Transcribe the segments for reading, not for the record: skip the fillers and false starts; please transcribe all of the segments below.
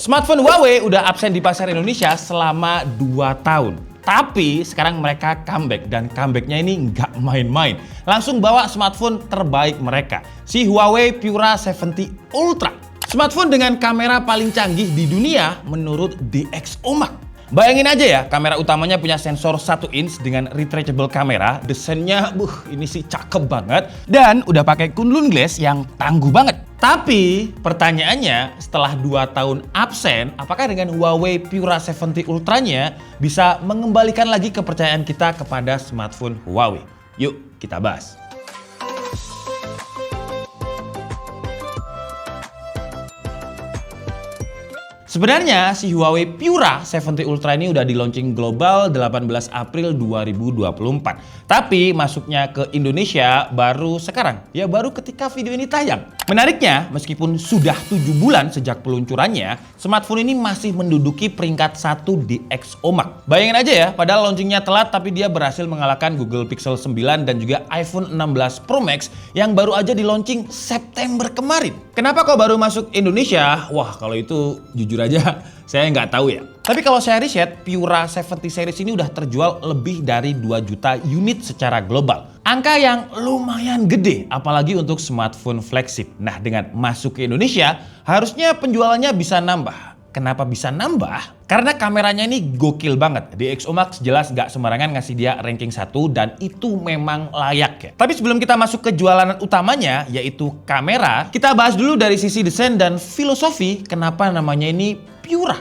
Smartphone Huawei udah absen di pasar Indonesia selama 2 tahun. Tapi sekarang mereka comeback dan comebacknya ini nggak main-main. Langsung bawa smartphone terbaik mereka, si Huawei Pura 70 Ultra. Smartphone dengan kamera paling canggih di dunia menurut DxOMark. Bayangin aja ya, kamera utamanya punya sensor 1 inch dengan retractable kamera. Desainnya, ini sih cakep banget. Dan udah pakai Kunlun glass yang tangguh banget. Tapi pertanyaannya, setelah 2 tahun absen, apakah dengan Huawei Pura 70 Ultra-nya bisa mengembalikan lagi kepercayaan kita kepada smartphone Huawei? Yuk kita bahas. Sebenarnya si Huawei Pura 70 Ultra ini udah di launching global 18 April 2024. Tapi masuknya ke Indonesia baru sekarang, ya baru ketika video ini tayang. Menariknya, meskipun sudah 7 bulan sejak peluncurannya, smartphone ini masih menduduki peringkat 1 di DxOMark. Bayangin aja ya, padahal launchingnya telat tapi dia berhasil mengalahkan Google Pixel 9 dan juga iPhone 16 Pro Max yang baru aja di launching September kemarin. Kenapa kok baru masuk Indonesia? Wah, kalau itu jujur aja saya nggak tahu ya. Tapi kalau saya riset, Pura 70 series ini udah terjual lebih dari 2 juta unit secara global. Angka yang lumayan gede, apalagi untuk smartphone flagship. Nah, dengan masuk ke Indonesia, harusnya penjualannya bisa nambah. Kenapa bisa nambah? Karena kameranya ini gokil banget. DxOMark jelas nggak sembarangan ngasih dia ranking 1 dan itu memang layak ya. Tapi sebelum kita masuk ke jualan utamanya, yaitu kamera, kita bahas dulu dari sisi desain dan filosofi kenapa namanya ini Pura.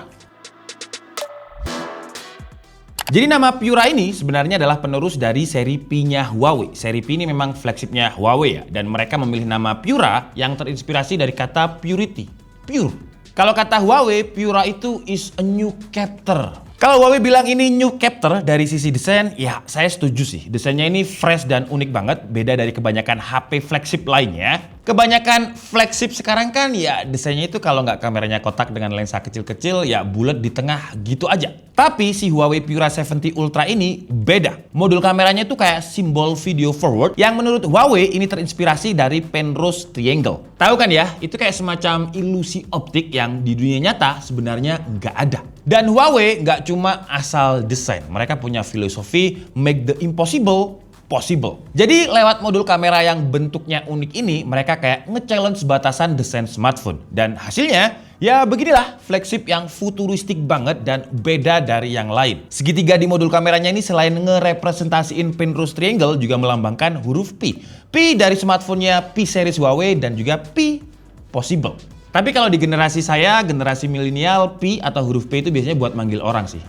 Jadi nama Pura ini sebenarnya adalah penerus dari seri P-nya Huawei. Seri P ini memang flagshipnya Huawei ya. Dan mereka memilih nama Pura yang terinspirasi dari kata purity, pure. Kalau kata Huawei, Pura itu is a new chapter. Kalau Huawei bilang ini new chapter dari sisi desain, ya saya setuju sih. Desainnya ini fresh dan unik banget, beda dari kebanyakan HP flagship lainnya. Kebanyakan flagship sekarang kan ya desainnya itu kalau nggak kameranya kotak dengan lensa kecil-kecil ya bulat di tengah gitu aja. Tapi si Huawei Pura 70 Ultra ini beda. Modul kameranya itu kayak simbol video forward yang menurut Huawei ini terinspirasi dari Penrose Triangle. Tahu kan ya, itu kayak semacam ilusi optik yang di dunia nyata sebenarnya nggak ada. Dan Huawei nggak cuma asal desain, mereka punya filosofi make the impossible possible. Jadi lewat modul kamera yang bentuknya unik ini, mereka kayak nge-challenge batasan desain smartphone. Dan hasilnya, ya beginilah flagship yang futuristik banget dan beda dari yang lain. Segitiga di modul kameranya ini selain ngerepresentasiin Penrose Triangle juga melambangkan huruf P. P dari smartphone-nya P series Huawei dan juga P possible. Tapi kalau di generasi saya, generasi milenial, P atau huruf P itu biasanya buat manggil orang sih.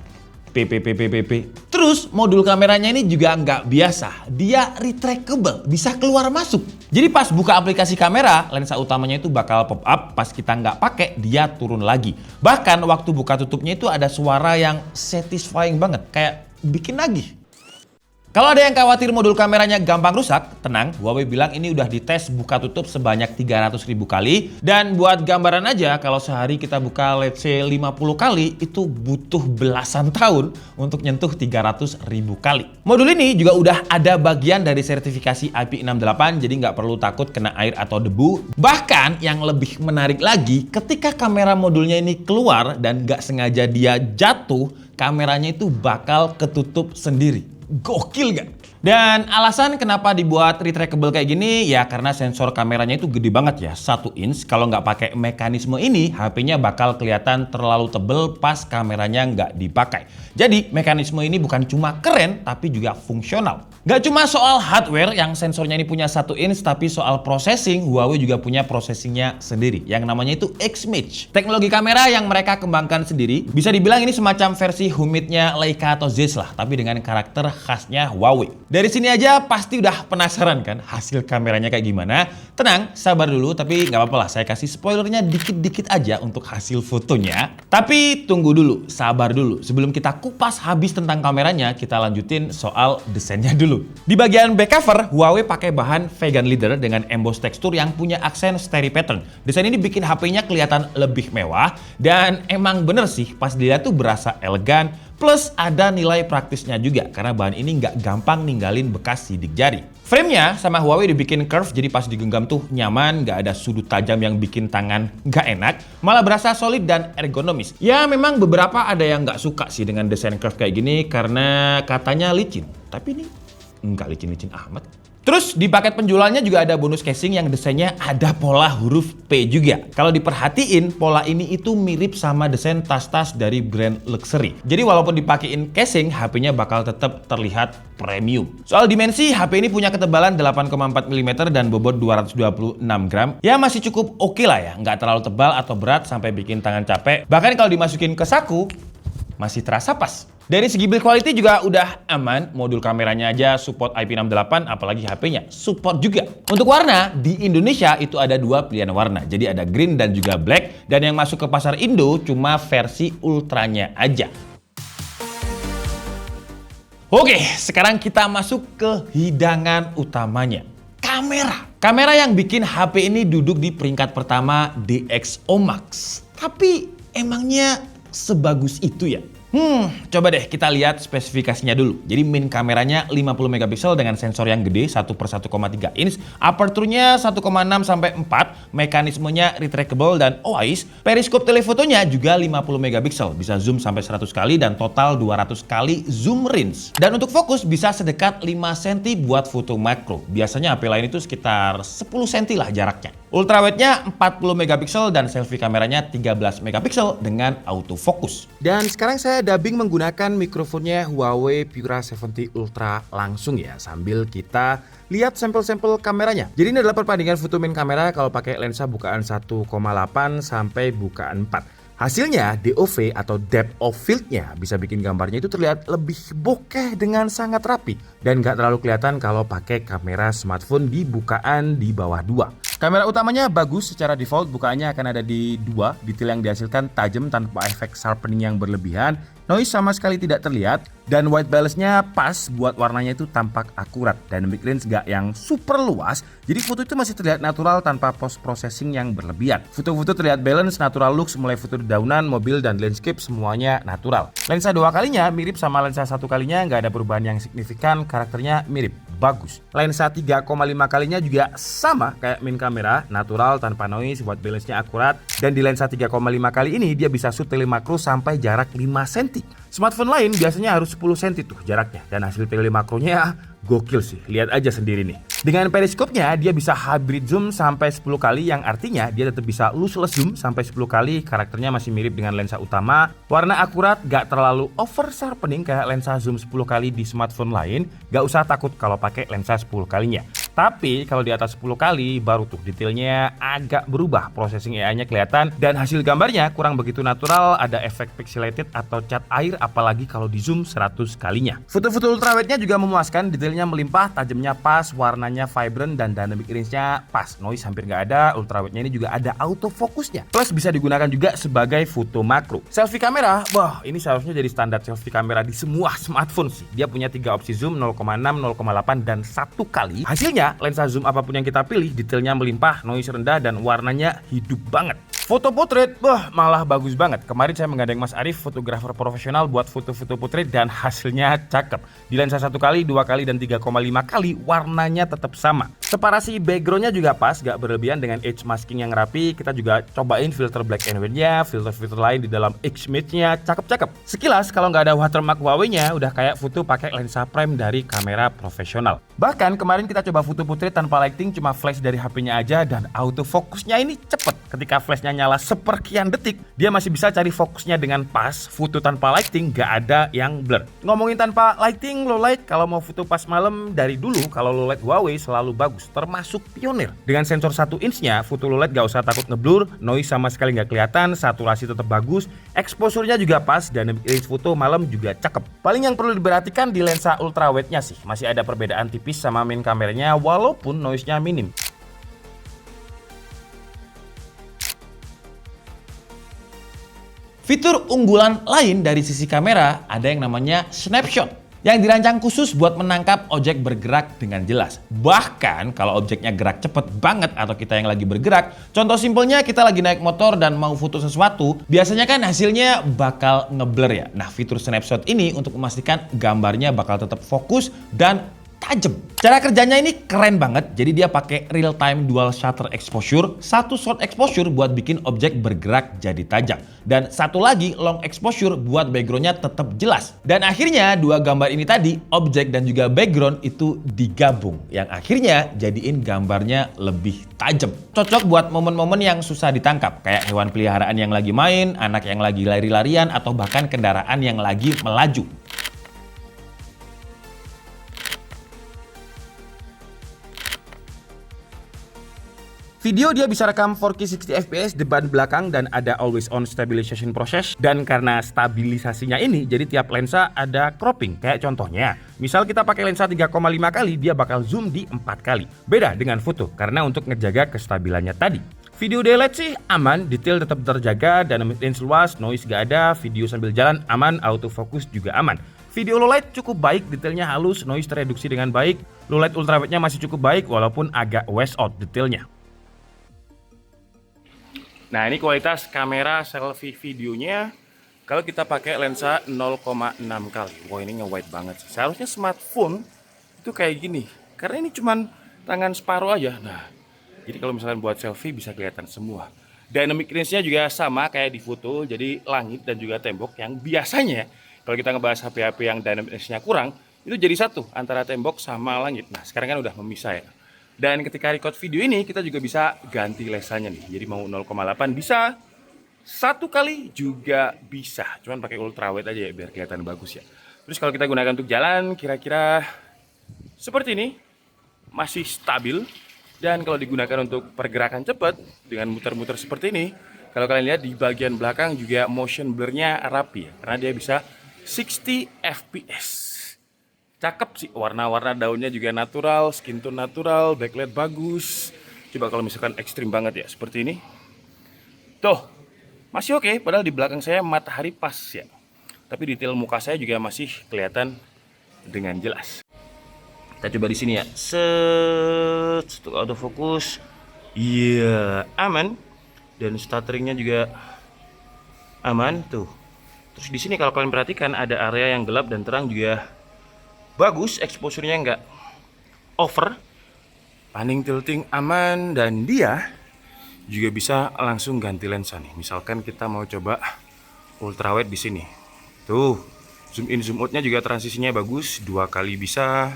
P. Terus modul kameranya ini juga nggak biasa. Dia retractable, bisa keluar masuk. Jadi pas buka aplikasi kamera, lensa utamanya itu bakal pop up. Pas kita nggak pakai, dia turun lagi. Bahkan waktu buka tutupnya itu ada suara yang satisfying banget. Kayak bikin lagi. Kalau ada yang khawatir modul kameranya gampang rusak, tenang, Huawei bilang ini udah dites buka tutup sebanyak 300.000 kali. Dan buat gambaran aja, kalau sehari kita buka let's say 50 kali, itu butuh belasan tahun untuk nyentuh 300.000 kali. Modul ini juga udah ada bagian dari sertifikasi IP68, jadi nggak perlu takut kena air atau debu. Bahkan yang lebih menarik lagi, ketika kamera modulnya ini keluar dan nggak sengaja dia jatuh, kameranya itu bakal ketutup sendiri. Gokil gak? Dan alasan kenapa dibuat retractable kayak gini ya karena sensor kameranya itu gede banget ya, 1 inch. Kalau nggak pakai mekanisme ini, HP-nya bakal kelihatan terlalu tebel pas kameranya nggak dipakai. Jadi mekanisme ini bukan cuma keren, tapi juga fungsional. Nggak cuma soal hardware yang sensornya ini punya 1 inch, tapi soal processing, Huawei juga punya processingnya sendiri. Yang namanya itu X-Image. Teknologi kamera yang mereka kembangkan sendiri, bisa dibilang ini semacam versi Humidnya Leica atau Zeiss lah, tapi dengan karakter khasnya Huawei. Dari sini aja pasti udah penasaran kan hasil kameranya kayak gimana? Tenang, sabar dulu, tapi nggak apa-apa lah, saya kasih spoilernya dikit-dikit aja untuk hasil fotonya. Tapi tunggu dulu, sabar dulu. Sebelum kita kupas habis tentang kameranya, kita lanjutin soal desainnya dulu. Di bagian back cover, Huawei pakai bahan vegan leather dengan emboss tekstur yang punya aksen steri pattern. Desain ini bikin HP-nya kelihatan lebih mewah dan emang bener sih pas dilihat tuh berasa elegan, Plus ada nilai praktisnya juga karena bahan ini nggak gampang ninggalin bekas sidik jari. Frame-nya sama Huawei dibikin curve jadi pas digenggam tuh nyaman, nggak ada sudut tajam yang bikin tangan nggak enak, malah berasa solid dan ergonomis. Ya memang beberapa ada yang nggak suka sih dengan desain curve kayak gini karena katanya licin. Tapi ini nggak licin-licin amat. Terus di paket penjualannya juga ada bonus casing yang desainnya ada pola huruf P juga. Kalau diperhatiin, pola ini itu mirip sama desain tas-tas dari brand luxury. Jadi walaupun dipakein casing, HP-nya bakal tetap terlihat premium. Soal dimensi, HP ini punya ketebalan 8,4 mm dan bobot 226 gram. Ya masih cukup oke lah ya, nggak terlalu tebal atau berat sampai bikin tangan capek. Bahkan kalau dimasukin ke saku, masih terasa pas. Dari segi build quality juga udah aman, modul kameranya aja support IP68, apalagi HP-nya support juga. Untuk warna, di Indonesia itu ada 2 pilihan warna, jadi ada green dan juga black, dan yang masuk ke pasar Indo cuma versi ultranya aja. Oke, sekarang kita masuk ke hidangan utamanya, kamera. Kamera yang bikin HP ini duduk di peringkat pertama DxO Max. Tapi emangnya sebagus itu ya? Coba deh kita lihat spesifikasinya dulu. Jadi main kameranya 50 megapiksel dengan sensor yang gede 1/1,3 inch, aperturnya 1,6 sampai 4, mekanismenya retractable dan OIS. Periskop telefotonya juga 50 megapiksel, bisa zoom sampai 100 kali dan total 200 kali zoom range. Dan untuk fokus bisa sedekat 5 cm buat foto makro. Biasanya HP lain itu sekitar 10 cm lah jaraknya. Ultrawide-nya 40 megapiksel dan selfie kameranya 13 megapiksel dengan autofocus. Dan sekarang saya dubbing menggunakan mikrofonnya Huawei Pura 70 Ultra langsung ya, sambil kita lihat sampel-sampel kameranya. Jadi ini adalah perbandingan foto main kamera kalau pakai lensa bukaan 1,8 sampai bukaan 4. Hasilnya DOV atau depth of field-nya bisa bikin gambarnya itu terlihat lebih bokeh dengan sangat rapi dan gak terlalu kelihatan kalau pakai kamera smartphone di bukaan di bawah 2. Kamera utamanya bagus, secara default bukaannya akan ada di 2, detail yang dihasilkan tajam tanpa efek sharpening yang berlebihan, noise sama sekali tidak terlihat, dan white balance-nya pas buat warnanya itu tampak akurat, dynamic range gak yang super luas, jadi foto itu masih terlihat natural tanpa post processing yang berlebihan. Foto-foto terlihat balance, natural looks, mulai foto dedaunan, mobil, dan landscape semuanya natural. Lensa 2 kalinya mirip sama lensa 1 kalinya, gak ada perubahan yang signifikan, karakternya mirip. Bagus. Lensa 3,5 kalinya juga sama kayak main kamera, natural tanpa noise, white balance-nya akurat, dan di lensa 3,5 kali ini dia bisa shoot telemakro sampai jarak 5 cm. Smartphone lain biasanya harus 10 cm tuh jaraknya, dan hasil telemakronya gokil sih, lihat aja sendiri nih. Dengan periskopnya dia bisa hybrid zoom sampai 10 kali, yang artinya dia tetap bisa lossless zoom sampai 10 kali, karakternya masih mirip dengan lensa utama, warna akurat, gak terlalu over sharpening kayak lensa zoom 10 kali di smartphone lain, gak usah takut kalau pakai lensa 10 kalinya. Tapi kalau di atas 10 kali baru tuh detailnya agak berubah, processing AI-nya kelihatan dan hasil gambarnya kurang begitu natural, ada efek pixelated atau cat air apalagi kalau di zoom 100 kalinya. Foto-foto ultrawide-nya juga memuaskan, detailnya melimpah, tajamnya pas, warnanya vibrant dan dynamic range-nya pas, noise hampir nggak ada, ultrawide-nya ini juga ada autofocusnya. Plus bisa digunakan juga sebagai foto makro. Selfie kamera, wah ini seharusnya jadi standar selfie kamera di semua smartphone sih. Dia punya 3 opsi zoom, 0,6, 0,8 dan 1 kali. Hasilnya lensa zoom apapun yang kita pilih, detailnya melimpah, noise rendah, dan warnanya hidup banget. Foto potret, wah malah bagus banget. Kemarin saya menggandeng Mas Arif, fotografer profesional, buat foto-foto potret dan hasilnya cakep. Di lensa 1 kali, 2 kali, dan 3,5 kali warnanya tetap sama. Separasi backgroundnya juga pas, gak berlebihan dengan edge masking yang rapi. Kita juga cobain filter black and white-nya, filter-filter lain di dalam image-nya, cakep-cakep. Sekilas kalau nggak ada watermark Huawei-nya, udah kayak foto pakai lensa prime dari kamera profesional. Bahkan kemarin kita coba foto potret tanpa lighting, cuma flash dari HP-nya aja, dan autofokusnya ini cepet. Ketika flashnya nyala seperkian detik, dia masih bisa cari fokusnya dengan pas. Foto tanpa lighting gak ada yang blur. Ngomongin tanpa lighting, low light, kalau mau foto pas malam, dari dulu kalau low light Huawei selalu bagus, termasuk pionir. Dengan sensor 1 inch-nya, foto low light gak usah takut ngeblur, noise sama sekali gak kelihatan, saturasi tetap bagus, exposure-nya juga pas, dan range foto malam juga cakep. Paling yang perlu diperhatikan di lensa ultrawide-nya sih, masih ada perbedaan tipis sama main kameranya walaupun noise-nya minim. Fitur unggulan lain dari sisi kamera ada yang namanya snapshot. yang dirancang khusus buat menangkap objek bergerak dengan jelas. Bahkan kalau objeknya gerak cepet banget atau kita yang lagi bergerak, contoh simpelnya kita lagi naik motor dan mau foto sesuatu, biasanya kan hasilnya bakal ngeblur ya. Nah, fitur snapshot ini untuk memastikan gambarnya bakal tetap fokus dan tajam. Cara kerjanya ini keren banget. Jadi dia pakai real time dual shutter exposure, satu short exposure buat bikin objek bergerak jadi tajam, dan satu lagi long exposure buat backgroundnya tetap jelas. Dan akhirnya dua gambar ini tadi, objek dan juga background itu digabung, yang akhirnya jadiin gambarnya lebih tajam. Cocok buat momen-momen yang susah ditangkap, kayak hewan peliharaan yang lagi main, anak yang lagi lari-larian, atau bahkan kendaraan yang lagi melaju. Video dia bisa rekam 4K 60 fps depan belakang dan ada always on stabilization process. Dan karena stabilisasinya ini, jadi tiap lensa ada cropping. Kayak contohnya, misal kita pakai lensa 3,5 kali, dia bakal zoom di 4 kali. Beda dengan foto, karena untuk ngejaga kestabilannya tadi. Video daylight sih aman, detail tetap terjaga, dynamic range luas, noise gak ada, video sambil jalan aman, autofocus juga aman. Video low light cukup baik, detailnya halus, noise tereduksi dengan baik. Low light ultrawide-nya masih cukup baik, walaupun agak wash out detailnya. Nah, ini kualitas kamera selfie videonya kalau kita pakai lensa 0,6 kali. Wah, ini nge-wide banget sih. Seharusnya smartphone itu kayak gini, karena ini cuman tangan separuh aja. Nah, jadi kalau misalkan buat selfie bisa kelihatan semua. Dynamic range-nya juga sama kayak di foto, jadi langit dan juga tembok yang biasanya kalau kita ngebahas HP-HP yang dynamic range-nya kurang, itu jadi satu antara tembok sama langit. Nah, sekarang kan udah memisah ya. Dan ketika record video ini kita juga bisa ganti lensanya nih. Jadi mau 0,8 bisa, 1 kali juga bisa. Cuman pakai ultrawide aja ya biar kelihatan bagus ya. Terus kalau kita gunakan untuk jalan kira-kira seperti ini, masih stabil. Dan kalau digunakan untuk pergerakan cepat dengan muter-muter seperti ini, kalau kalian lihat di bagian belakang juga motion blur-nya rapi ya, karena dia bisa 60 fps. Cakep sih, warna-warna daunnya juga natural, skin tone natural, backlight bagus. Coba kalau misalkan ekstrim banget ya, seperti ini. Tuh, masih oke, padahal di belakang saya matahari pas ya. Tapi detail muka saya juga masih kelihatan dengan jelas. Kita coba di sini ya. Set, untuk autofocus. Iya, aman. Dan stutteringnya juga aman tuh. Terus di sini kalau kalian perhatikan ada area yang gelap dan terang juga bagus, exposure-nya nggak over, panning tilting aman, dan dia juga bisa langsung ganti lensa nih. Misalkan kita mau coba ultrawide di sini, tuh zoom in zoom out-nya juga transisinya bagus, 2 kali bisa,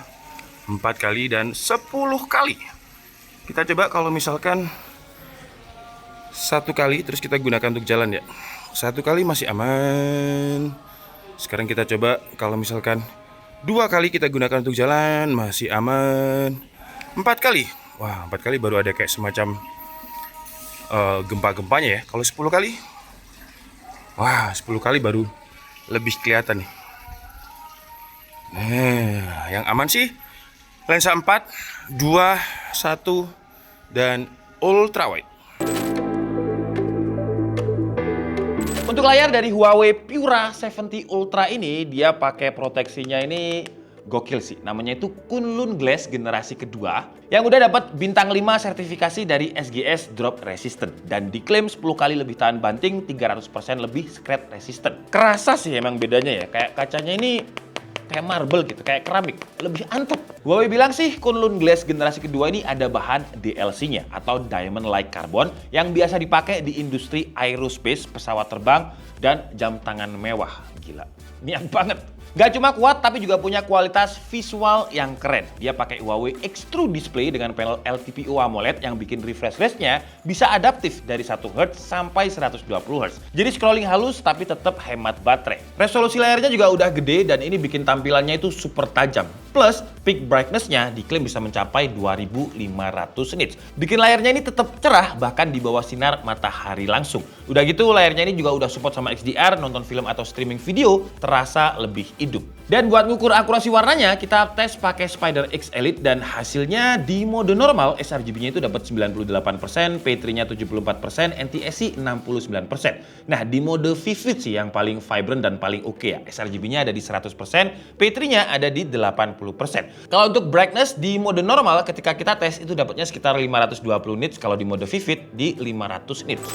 4 kali dan 10 kali. Kita coba kalau misalkan 1 kali terus kita gunakan untuk jalan ya. 1 kali masih aman. Sekarang kita coba kalau misalkan 2 kali kita gunakan untuk jalan, masih aman. 4 kali, wah 4 kali baru ada kayak semacam gempa-gempanya ya. Kalau 10 kali, wah 10 kali baru lebih kelihatan nih. Nah, yang aman sih lensa 4, 2, 1, dan ultrawide. Untuk layar dari Huawei Pura 70 Ultra ini, dia pakai proteksinya ini gokil sih. Namanya itu Kunlun Glass generasi kedua yang udah dapat bintang 5 sertifikasi dari SGS Drop Resistant dan diklaim 10 kali lebih tahan banting, 300% lebih scratch resistant. Kerasa sih emang bedanya ya, kayak kacanya ini kayak marble gitu, kayak keramik, lebih antep. Huawei bilang sih Kunlun Glass generasi kedua ini ada bahan DLC-nya atau Diamond Like Carbon yang biasa dipakai di industri aerospace, pesawat terbang, dan jam tangan mewah. Gila, niat banget. Gak cuma kuat tapi juga punya kualitas visual yang keren. Dia pakai Huawei X-True Display dengan panel LTPO AMOLED yang bikin refresh rate-nya bisa adaptif dari 1 Hz sampai 120 Hz. Jadi scrolling halus tapi tetap hemat baterai. Resolusi layarnya juga udah gede dan ini bikin tampilannya itu super tajam. Plus peak brightness-nya diklaim bisa mencapai 2500 nits. Bikin layarnya ini tetap cerah bahkan di bawah sinar matahari langsung. Udah gitu layarnya ini juga udah support sama HDR, nonton film atau streaming video terasa lebih hidup. Dan buat ngukur akurasi warnanya, kita tes pakai Spider X Elite dan hasilnya di mode normal sRGB-nya itu dapat 98%, P3-nya 74%, NTSC 69%. Nah, di mode Vivid sih yang paling vibrant dan paling oke ya. sRGB-nya ada di 100%, P3-nya ada di 80%. Kalau untuk brightness di mode normal ketika kita tes itu dapatnya sekitar 520 nits, kalau di mode Vivid di 500 nits.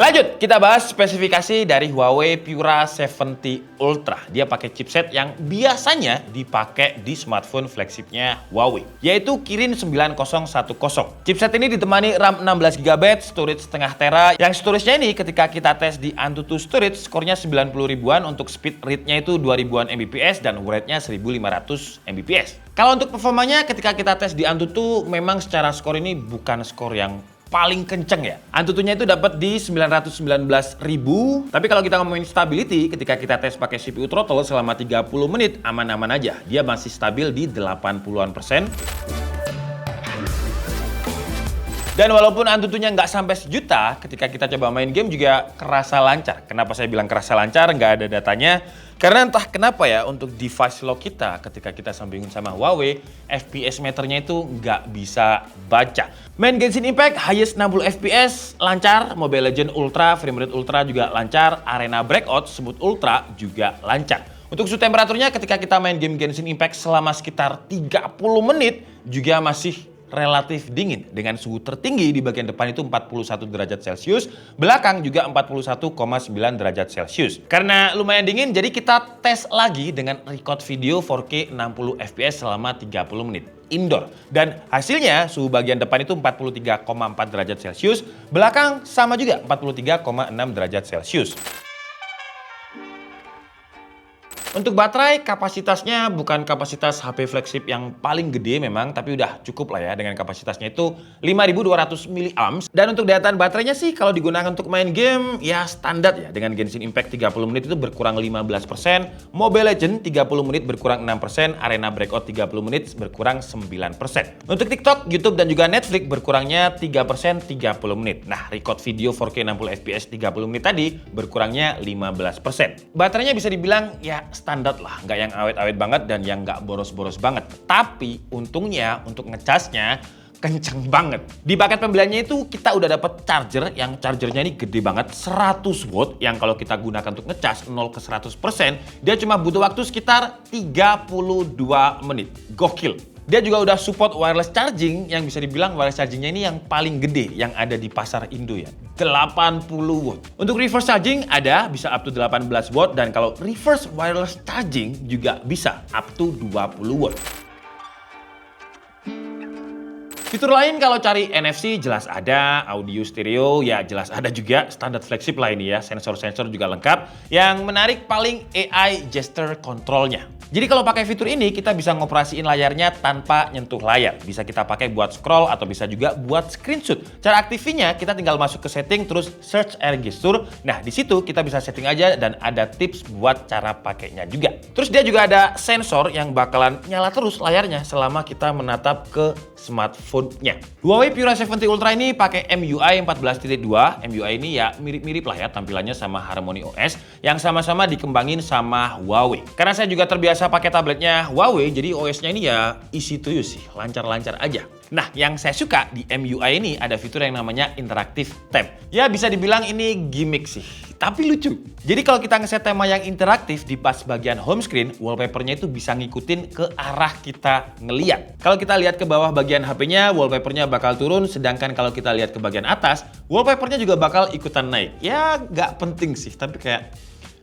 Lanjut, kita bahas spesifikasi dari Huawei Pura 70 Ultra. Dia pakai chipset yang biasanya dipakai di smartphone flagshipnya Huawei, yaitu Kirin 9010. Chipset ini ditemani RAM 16GB, storage setengah tera. Yang storage-nya ini ketika kita tes di AnTuTu Storage, skornya 90 ribuan, untuk speed read-nya itu 2000-an Mbps dan rate-nya 1500 Mbps. Kalau untuk performanya ketika kita tes di AnTuTu, memang secara skor ini bukan skor yang paling kenceng ya. AnTuTu-nya itu dapat di 919.000. Tapi kalau kita ngomongin stability, ketika kita tes pakai CPU throttle selama 30 menit, aman-aman aja. Dia masih stabil di 80-an%. Dan walaupun AnTuTu-nya nggak sampai sejuta, ketika kita coba main game juga kerasa lancar. Kenapa saya bilang kerasa lancar? Nggak ada datanya. Karena entah kenapa ya, untuk device lock kita ketika kita sambungin sama Huawei, FPS meternya itu nggak bisa baca. Main Genshin Impact highest 60 FPS lancar, Mobile Legends Ultra, frame rate Ultra juga lancar, Arena Breakout sebut Ultra juga lancar. Untuk suhu temperaturnya ketika kita main game Genshin Impact selama sekitar 30 menit juga masih relatif dingin, dengan suhu tertinggi di bagian depan itu 41 derajat Celcius, belakang juga 41,9 derajat Celcius. Karena lumayan dingin, jadi kita tes lagi dengan record video 4K 60 FPS selama 30 menit indoor. Dan hasilnya suhu bagian depan itu 43,4 derajat Celcius, belakang sama juga 43,6 derajat Celcius. Untuk baterai, kapasitasnya bukan kapasitas HP flagship yang paling gede memang, tapi udah cukup lah ya dengan kapasitasnya itu 5200 mAh. Dan untuk daya tahan baterainya sih kalau digunakan untuk main game ya standar ya, dengan Genshin Impact 30 menit itu berkurang 15%, Mobile Legends 30 menit berkurang 6%, Arena Breakout 30 menit berkurang 9%. Untuk TikTok, YouTube dan juga Netflix berkurangnya 3% 30 menit. Nah, record video 4K 60 FPS 30 menit tadi berkurangnya 15%. Baterainya bisa dibilang ya standar lah, nggak yang awet-awet banget dan yang nggak boros-boros banget. Tapi untungnya untuk ngecasnya kenceng banget. Di paket pembeliannya itu kita udah dapat charger yang chargernya ini gede banget, 100 watt, yang kalau kita gunakan untuk ngecas 0 ke 100%, dia cuma butuh waktu sekitar 32 menit. Gokil. Dia juga udah support wireless charging, yang bisa dibilang wireless chargingnya ini yang paling gede yang ada di pasar Indo ya, 80 watt. Untuk reverse charging ada, bisa up to 18 watt, dan kalau reverse wireless charging juga bisa up to 20 watt. Fitur lain kalau cari NFC jelas ada, audio stereo ya jelas ada juga, standar flagship lah ini ya, sensor-sensor juga lengkap. Yang menarik paling AI gesture controlnya. Jadi kalau pakai fitur ini kita bisa ngoperasiin layarnya tanpa nyentuh layar. Bisa kita pakai buat scroll atau bisa juga buat screenshot. Cara aktifnya kita tinggal masuk ke setting terus search air gesture. Nah di situ kita bisa setting aja dan ada tips buat cara pakainya juga. Terus dia juga ada sensor yang bakalan nyala terus layarnya selama kita menatap ke smartphone-nya. Huawei Pura 70 Ultra ini pakai MIUI 14.2. MIUI ini ya mirip-mirip lah ya tampilannya sama Harmony OS yang sama-sama dikembangin sama Huawei. Karena saya juga terbiasa pakai tabletnya Huawei, jadi OS-nya ini ya easy to use sih, lancar-lancar aja. Nah, yang saya suka di MIUI ini ada fitur yang namanya Interactive Tab. Ya bisa dibilang ini gimmick sih, tapi lucu. Jadi kalau kita ngeset tema yang interaktif di pas bagian home screen, wallpapernya itu bisa ngikutin ke arah kita ngeliat. Kalau kita lihat ke bawah bagian HP-nya, wallpapernya bakal turun, sedangkan kalau kita lihat ke bagian atas, wallpapernya juga bakal ikutan naik. Ya nggak penting sih, tapi kayak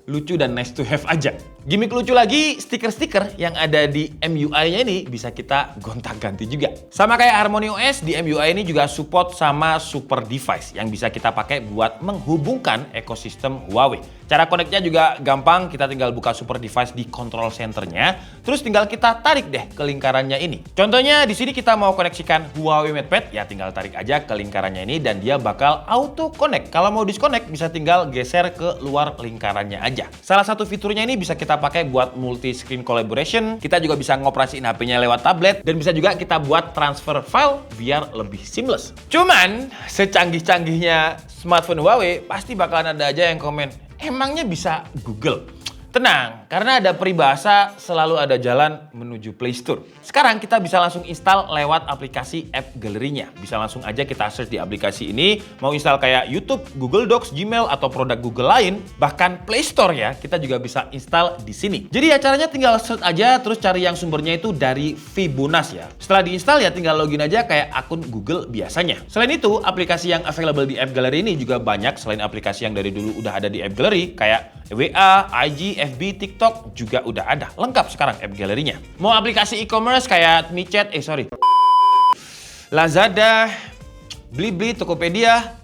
lucu dan nice to have aja. Gimik lucu lagi, stiker-stiker yang ada di MIUI-nya ini bisa kita gonta-ganti juga. Sama kayak Harmony OS, di MIUI ini juga support sama super device yang bisa kita pakai buat menghubungkan ekosistem Huawei. Cara connect-nya juga gampang, kita tinggal buka super device di control center-nya, terus tinggal kita tarik deh ke lingkarannya ini. Contohnya di sini kita mau koneksikan Huawei MatePad, ya tinggal tarik aja ke lingkarannya ini dan dia bakal auto connect. Kalau mau disconnect bisa tinggal geser ke luar lingkarannya aja. Salah satu fiturnya ini bisa kita pakai buat multi screen collaboration. Kita juga bisa ngoperasiin HP-nya lewat tablet dan bisa juga kita buat transfer file biar lebih seamless. Cuman secanggih-canggihnya smartphone Huawei pasti bakalan ada aja yang komen, Emangnya bisa Google? Tenang, karena ada peribahasa selalu ada jalan menuju Play Store. Sekarang kita bisa langsung install lewat aplikasi app galerinya. Bisa langsung aja kita search di aplikasi ini, mau install kayak YouTube, Google Docs, Gmail, atau produk Google lain, bahkan Play Store ya, kita juga bisa install di sini. Jadi ya caranya tinggal search aja, terus cari yang sumbernya itu dari Fibonacci ya. Setelah diinstal ya tinggal login aja kayak akun Google biasanya. Selain itu, aplikasi yang available di app gallery ini juga banyak selain aplikasi yang dari dulu udah ada di app gallery, kayak WA, IG, FB, TikTok juga udah ada. Lengkap sekarang app galerinya. Mau aplikasi e-commerce kayak Micet, Lazada, Blibli, Tokopedia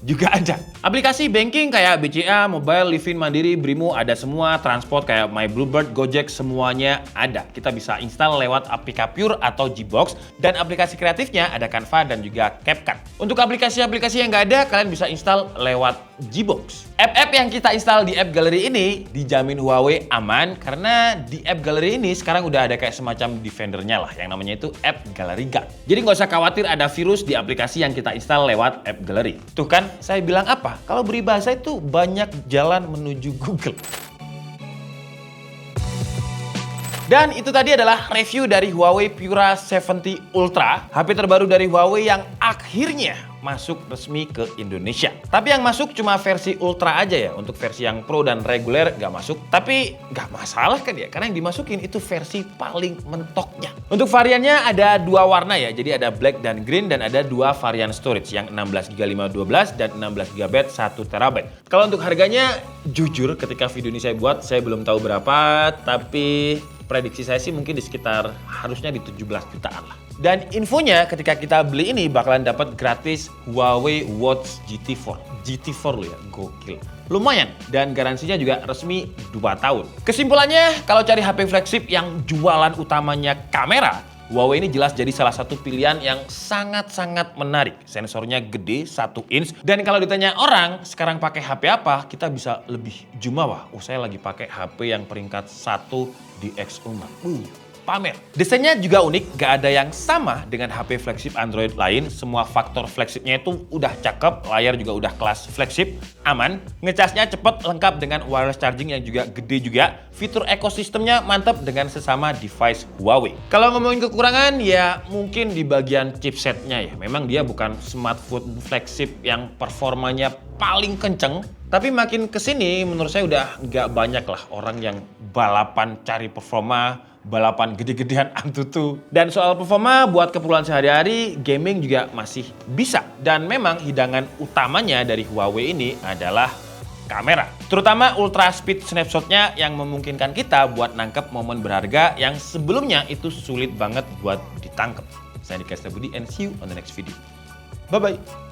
juga ada. Aplikasi banking kayak BCA, Mobile, Livin, Mandiri, Brimo ada semua. Transport kayak My Bluebird, Gojek semuanya ada. Kita bisa install lewat APK Pure atau Gbox. Dan aplikasi kreatifnya ada Canva dan juga CapCut. Untuk aplikasi-aplikasi yang nggak ada, kalian bisa install lewat Gbox. App-app yang kita install di app gallery ini dijamin Huawei aman karena di app gallery ini sekarang udah ada kayak semacam defendernya lah yang namanya itu app gallery guard. Jadi nggak usah khawatir ada virus di aplikasi yang kita install lewat app gallery. Tuh kan, saya bilang apa? Kalau beribahasa itu banyak jalan menuju Google. Dan itu tadi adalah review dari Huawei Pura 70 Ultra, HP terbaru dari Huawei yang akhirnya masuk resmi ke Indonesia. Tapi yang masuk cuma versi Ultra aja ya, untuk versi yang Pro dan reguler nggak masuk. Tapi nggak masalah kan ya, karena yang dimasukin itu versi paling mentoknya. Untuk variannya ada dua warna ya, jadi ada black dan green dan ada dua varian storage yang 16GB 512 dan 16GB 1TB. Kalau untuk harganya, jujur ketika video ini saya buat, saya belum tahu berapa, tapi prediksi saya sih mungkin di sekitar harusnya di 17 jutaan lah. Dan infonya ketika kita beli ini bakalan dapat gratis Huawei Watch GT4. GT4 loh ya, gokil. Lumayan, dan garansinya juga resmi 2 tahun. Kesimpulannya, kalau cari HP flagship yang jualan utamanya kamera, Huawei ini jelas jadi salah satu pilihan yang sangat-sangat menarik. Sensornya gede, 1 inch. Dan kalau ditanya orang, sekarang pakai HP apa, kita bisa lebih jumawa. Saya lagi pakai HP yang peringkat 1 di X-Uma. Pamer. Desainnya juga unik, gak ada yang sama dengan HP flagship Android lain. Semua faktor flagshipnya itu udah cakep, layar juga udah kelas flagship, aman. Ngecasnya cepet, lengkap dengan wireless charging yang juga gede juga. Fitur ekosistemnya mantap dengan sesama device Huawei. Kalau ngomongin kekurangan, ya mungkin di bagian chipsetnya ya. Memang dia bukan smartphone flagship yang performanya paling kenceng. Tapi makin kesini menurut saya udah nggak banyak lah orang yang balapan cari performa, balapan gede-gedean Antutu. Dan soal performa buat keperluan sehari-hari, gaming juga masih bisa. Dan memang hidangan utamanya dari Huawei ini adalah kamera. Terutama ultra speed snapshotnya yang memungkinkan kita buat nangkep momen berharga yang sebelumnya itu sulit banget buat ditangkep. Saya Dika Setiabudi and see you on the next video. Bye-bye.